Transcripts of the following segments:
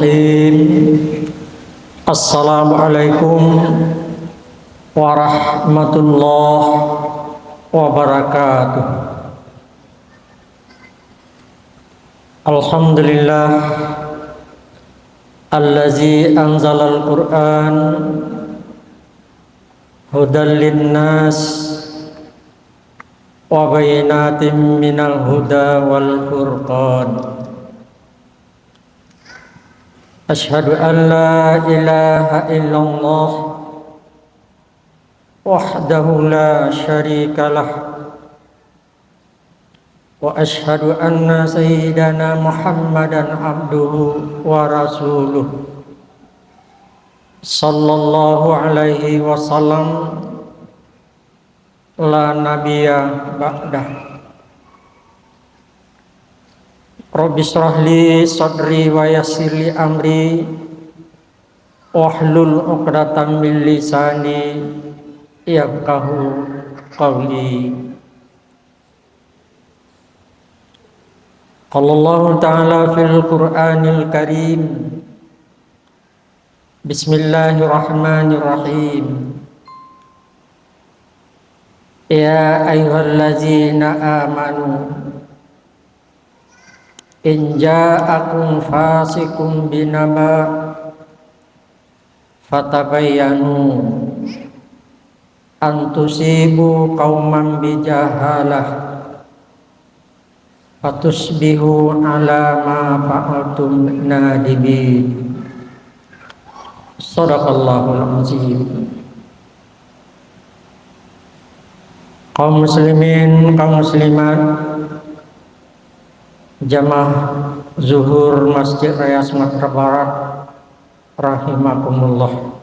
Bismillahirrahmanirrahim. Assalamualaikum warahmatullahi wabarakatuh. Alhamdulillah allazi anzalal Qur'an hudan linnas wa bayinatin minal huda wal furqan. Asyhadu an la ilaha illallah wahdahu la syarikalah wa asyhadu anna sayyidana Muhammadan abduhu wa rasuluh sallallahu alaihi wasallam la nabiyya ba'dah. Rabbi shrah li sadri wa yassir li amri wahlul 'uqdatam min lisani yafqahu qawli. Qala Allah ta'ala fil Qur'anil Karim. Bismillahirrahmanirrahim. Ya ayyuhallazina amanu in ja'akum fasiqun binaba fatabayyanu an tusibu qauman bijahalah fatusbihu ala ma fa'altum nadimin. Shadaqallahul azim. Kaum muslimin, kaum muslimat, jamaah zuhur Masjid Raya Sumatera Barat rahimakumullah.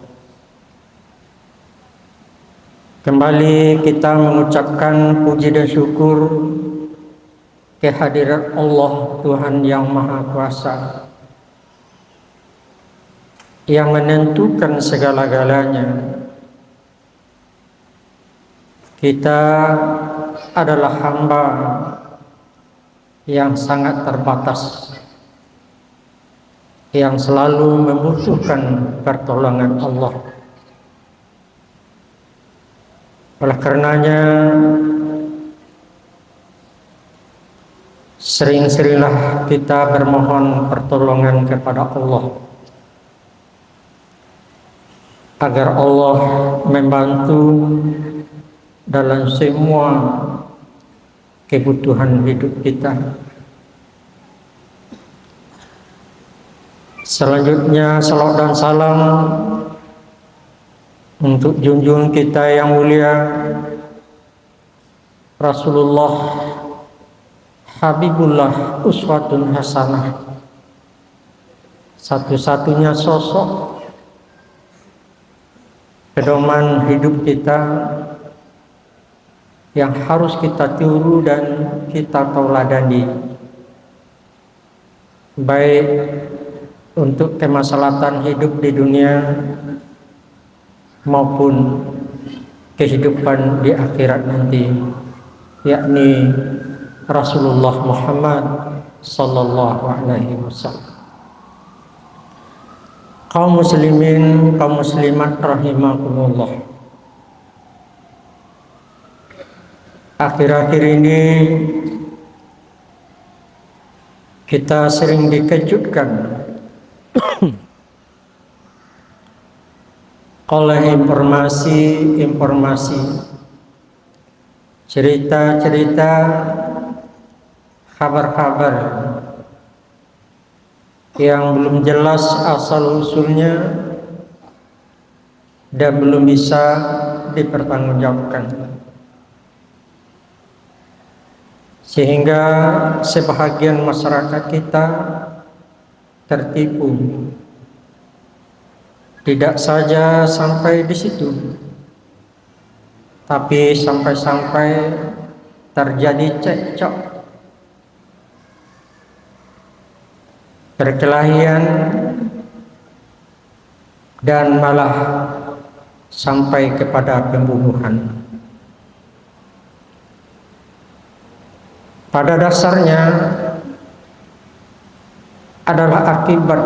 Kembali kita mengucapkan puji dan syukur kehadirat Allah Tuhan yang Maha Kuasa yang menentukan segala-galanya. Kita adalah hamba yang sangat terbatas, yang selalu membutuhkan pertolongan Allah. Oleh karenanya, sering-seringlah kita bermohon pertolongan kepada Allah agar Allah membantu dalam semua kebutuhan hidup kita. Selanjutnya salawat dan salam untuk junjungan kita yang mulia Rasulullah Habibullah uswatun hasanah, satu-satunya sosok pedoman hidup kita yang harus kita tiru dan kita tauladani, baik untuk kemaslahatan hidup di dunia maupun kehidupan di akhirat nanti, yakni Rasulullah Muhammad sallallahu alaihi wasallam. Kaum muslimin, kaum muslimat rahimakumullah. Akhir-akhir ini kita sering dikejutkan oleh informasi-informasi, cerita-cerita, kabar-kabar yang belum jelas asal-usulnya dan belum bisa dipertanggungjawabkan. Sehingga sebahagian masyarakat kita tertipu. Tidak saja sampai di situ, tapi sampai-sampai terjadi cekcok, perkelahian, dan malah sampai kepada pembunuhan. Pada dasarnya adalah akibat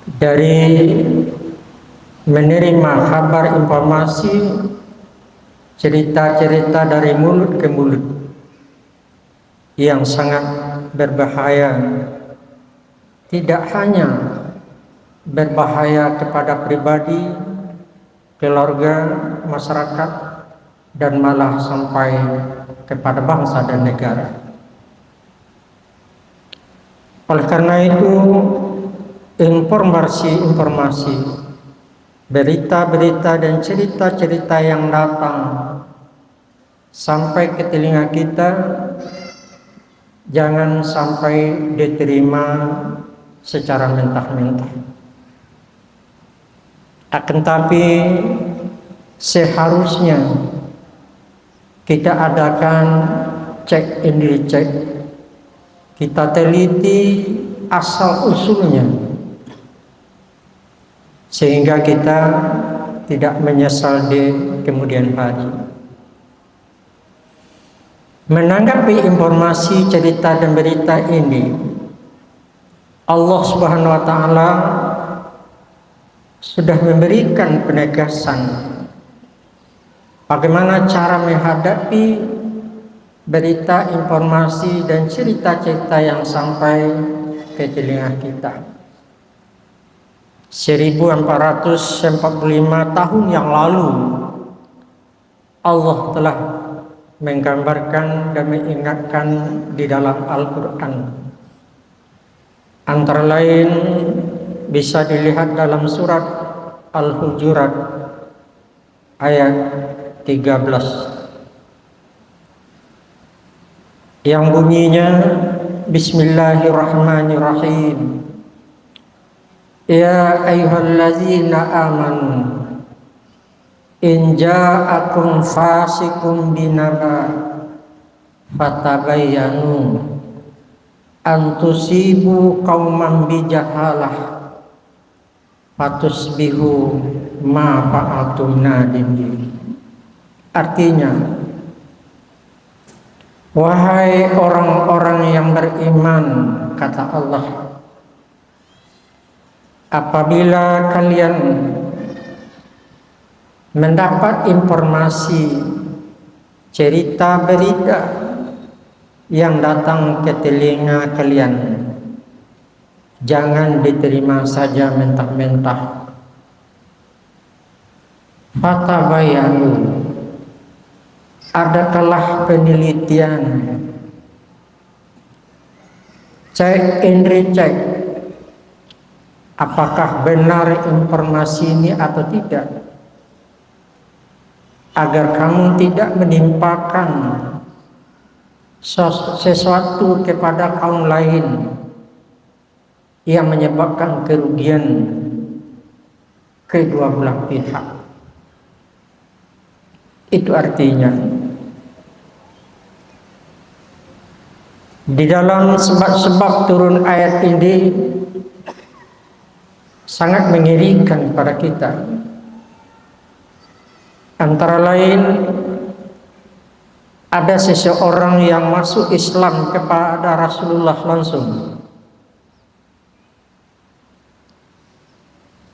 dari menerima kabar informasi cerita-cerita dari mulut ke mulut yang sangat berbahaya, tidak hanya berbahaya kepada pribadi, keluarga, masyarakat, dan malah sampai kepada bangsa dan negara. Oleh karena itu, informasi-informasi, berita-berita dan cerita-cerita yang datang sampai ke telinga kita jangan sampai diterima secara mentah-mentah. Akan tapi seharusnya kita adakan cek and recheck, kita teliti asal usulnya sehingga kita tidak menyesal di kemudian hari. Menanggapi informasi, cerita dan berita ini, Allah Subhanahu wa taala sudah memberikan penegasan bagaimana cara menghadapi berita, informasi dan cerita-cerita yang sampai ke telinga kita. 1445 tahun yang lalu Allah telah menggambarkan dan mengingatkan di dalam Al-Quran. Antara lain bisa dilihat dalam surat Al-Hujurat ayat 13 yang bunyinya Bismillahirrahmanirrahim. Ya ayyuhallazina amanu in ja'akum fasikum binaba fatabayyanu an tusibu qauman bijahalah fatusbihu ma fa'altum nadimin. Artinya, wahai orang-orang yang beriman, kata Allah, apabila kalian mendapat informasi, cerita, berita yang datang ke telinga kalian, jangan diterima saja mentah-mentah. Fatabayanu, adakanlah penelitian, cek and recheck, apakah benar informasi ini atau tidak, agar kamu tidak menimpakan sesuatu kepada kaum lain yang menyebabkan kerugian kedua belah pihak. Itu artinya di dalam sebab-sebab turun ayat ini sangat mengerikan kepada kita. Antara lain, ada seseorang yang masuk Islam kepada Rasulullah langsung.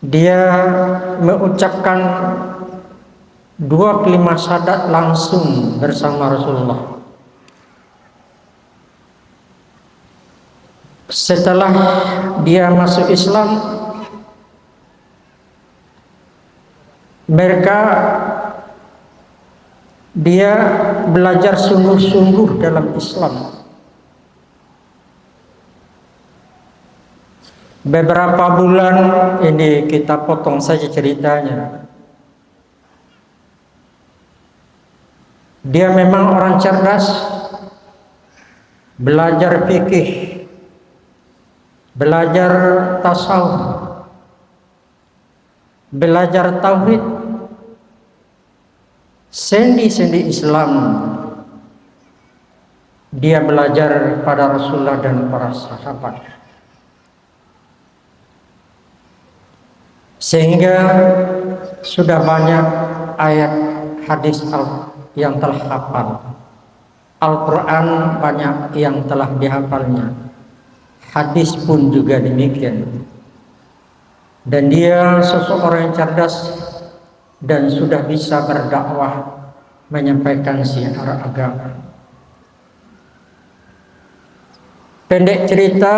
Dia mengucapkan 2 kalimat syahadat langsung bersama Rasulullah. Setelah dia masuk Islam, dia belajar sungguh-sungguh dalam Islam. Beberapa bulan ini kita potong saja ceritanya. Dia memang orang cerdas, belajar fikih, belajar tasawuf, belajar tauhid, sendi-sendi Islam dia belajar pada Rasulullah dan para sahabat, sehingga sudah banyak ayat hadis yang telah hafal. Al-Quran banyak yang telah dihafalnya, hadis pun juga demikian. dan dia seseorang yang cerdas dan sudah bisa berdakwah, menyampaikan syiar agama. Pendek cerita,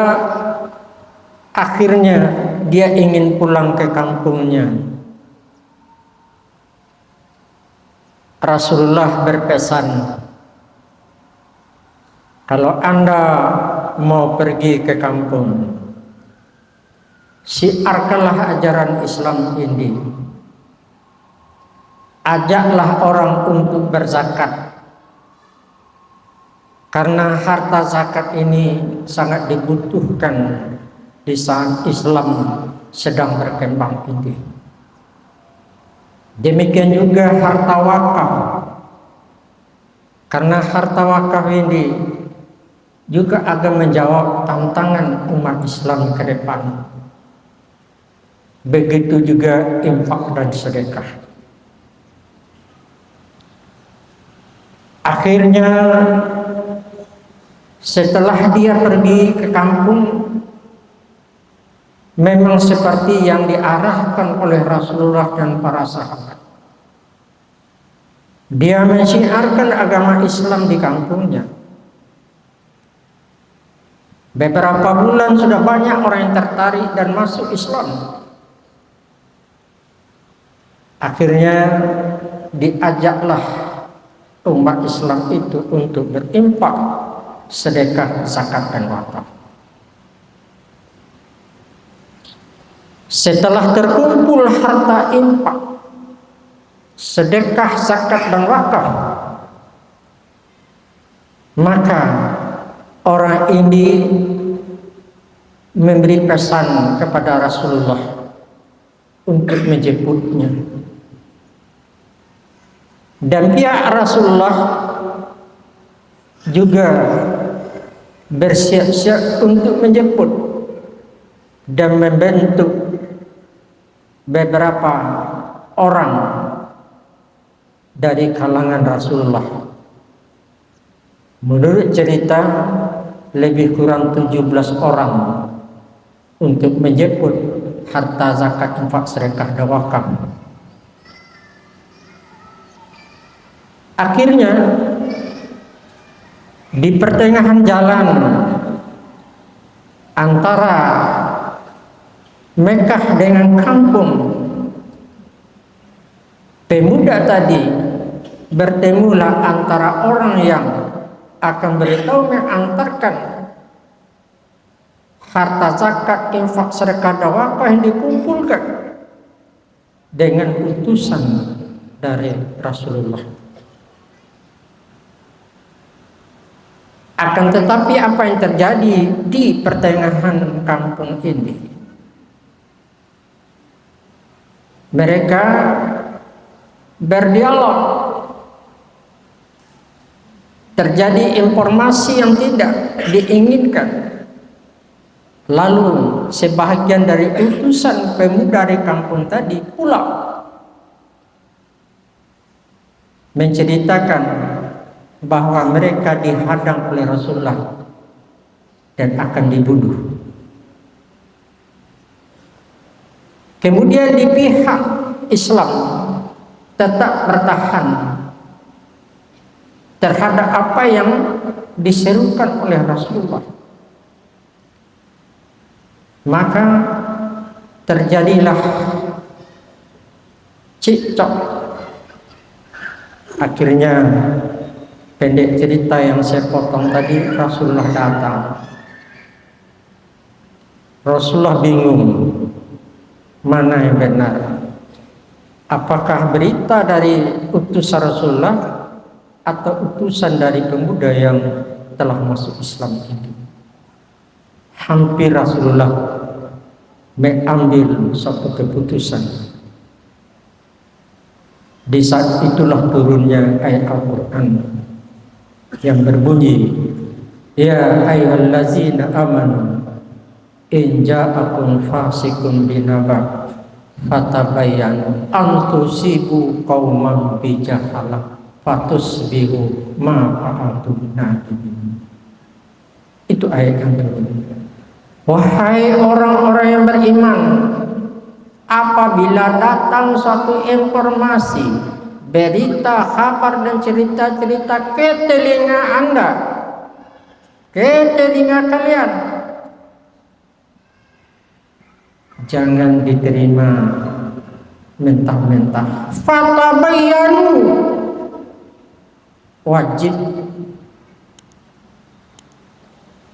akhirnya dia ingin pulang ke kampungnya. Rasulullah berpesan, kalau Anda mau pergi ke kampung, syiarkanlah ajaran Islam ini. Ajaklah orang untuk berzakat, karena harta zakat ini sangat dibutuhkan di saat Islam sedang berkembang ini. Demikian juga harta wakaf, karena harta wakaf ini juga akan menjawab tantangan umat Islam ke depan. Begitu juga infak dan sedekah. Akhirnya setelah dia pergi ke kampung, memang seperti yang diarahkan oleh Rasulullah dan para sahabat. Dia mensiarkan agama Islam di kampungnya. Beberapa bulan sudah banyak orang yang tertarik dan masuk Islam. Akhirnya diajaklah umat Islam itu untuk berinfak, sedekah, zakat, dan wakaf. Setelah terkumpul harta infak, sedekah, zakat, dan wakaf, maka orang ini memberi pesan kepada Rasulullah untuk menjemputnya. Dan pihak Rasulullah juga bersiap-siap untuk menjemput dan membentuk beberapa orang dari kalangan Rasulullah. Menurut cerita, lebih kurang 17 orang untuk menjemput harta zakat, infak, sedekah, dan wakaf. Akhirnya di pertengahan jalan antara Mekah dengan kampung, pemuda tadi bertemulah antara orang yang akan beritahu mengantarkan harta zakat, infak, sedekah, dan wakaf yang dikumpulkan dengan utusan dari Rasulullah. Akan tetapi apa yang terjadi di pertengahan kampung ini? Mereka berdialog. Terjadi informasi yang tidak diinginkan. Lalu sebahagian dari utusan pemuda dari kampung tadi pulang menceritakan bahwa mereka dihadang oleh Rasulullah dan akan dibunuh. Kemudian di pihak Islam tetap bertahan terhadap apa yang diserukan oleh Rasulullah. Maka terjadilah cekcok. Akhirnya, pendek cerita yang saya potong tadi, Rasulullah datang. Rasulullah bingung mana yang benar. Apakah berita dari utusan Rasulullah atau utusan dari pemuda yang telah masuk Islam ini? Hampir Rasulullah mengambil suatu keputusan. Di saat itulah turunnya ayat Al-Quran yang berbunyi, ya ayyuhallazina amanu in ja'akum fasiqun binaba fatabayyanu an tusibu qauman bijahalah fatusbihu ma fa'altum nadimin. Itu ayat yang turun. Wahai orang-orang yang beriman, apabila datang suatu informasi, berita, kabar dan cerita-cerita ke telinga Anda, ke telinga kalian, jangan diterima mentah-mentah. Fatabayyanu, wajib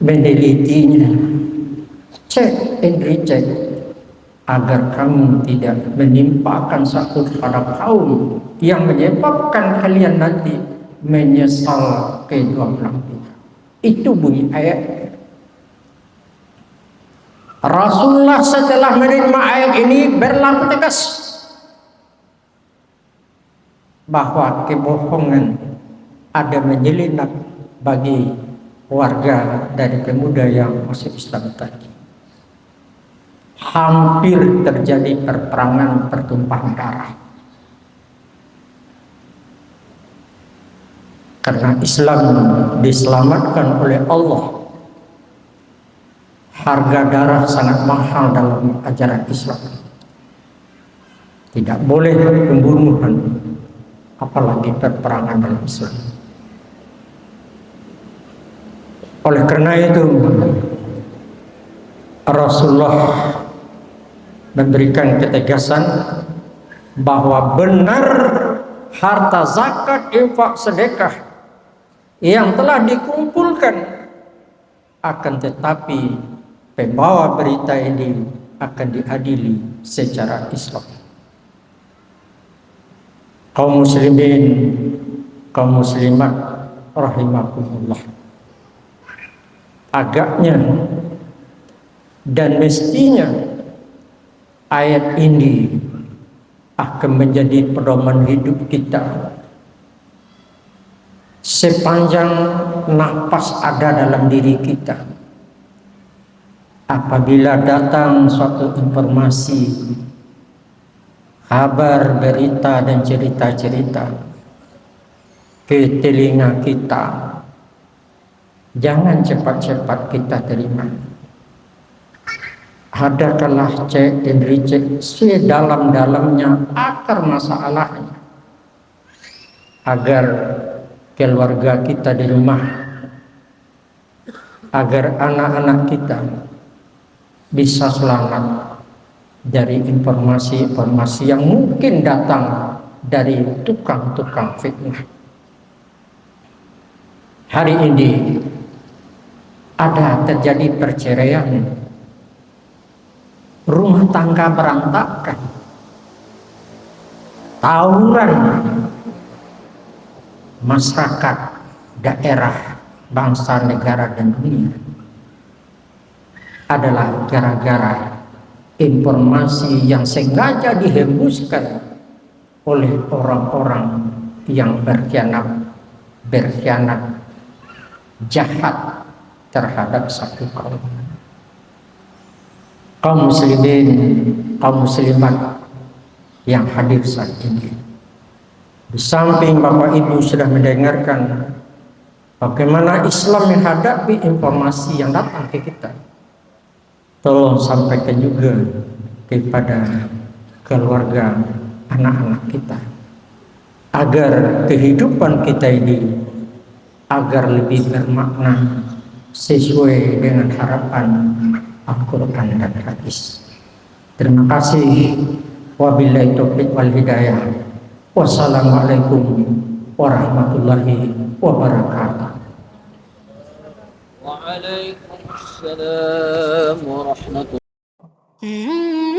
menelitinya, cek and recheck, agar kamu tidak menimpakan satu pada kaum yang menyebabkan kalian nanti menyesal kedua belah pihak. Itu bunyi ayat. Rasulullah setelah menerima ayat ini berlaku tegas bahwa kebohongan ada menyelinap bagi warga dari pemuda yang masuk Islam tadi. Hampir terjadi perperangan, pertumpahan darah. Karena Islam diselamatkan oleh Allah. Harga darah sangat mahal dalam ajaran Islam. Tidak boleh pembunuhan, apalagi perperangan dalam Islam. Oleh karena itu, Rasulullah memberikan ketegasan bahwa benar harta zakat, infak, sedekah yang telah dikumpulkan, akan tetapi pembawa berita ini akan diadili secara Islam. Kaum muslimin, kaum muslimat rahimakumullah, agaknya dan mestinya ayat ini akan menjadi pedoman hidup kita sepanjang nafas ada dalam diri kita. Apabila datang suatu informasi, kabar, berita dan cerita-cerita ke telinga kita, jangan cepat-cepat kita terima. Ada kalah cek dan recheck sedalam-dalamnya akar masalahnya, agar keluarga kita di rumah, agar anak-anak kita bisa selamat dari informasi-informasi yang mungkin datang dari tukang-tukang fitnah. Hari ini ada terjadi perceraian, rumah tangga berantakan, tawuran, masyarakat, daerah, bangsa, negara dan dunia, adalah gara-gara informasi yang sengaja dihembuskan oleh orang-orang yang berkhianat jahat terhadap satu kaum. Kaum muslimin, kaum muslimat yang hadir saat ini, di samping Bapak Ibu sudah mendengarkan bagaimana Islam menghadapi informasi yang datang ke kita, tolong sampaikan juga kepada keluarga, anak-anak kita, agar kehidupan kita ini agar lebih bermakna sesuai dengan harapan Al-Quran dan hadis. Terima kasih. Wabillahi taufiq wal hidayah. Wassalamualaikum warahmatullahi wabarakatuh. Waalaikumsalam warahmatullahi wabarakatuh.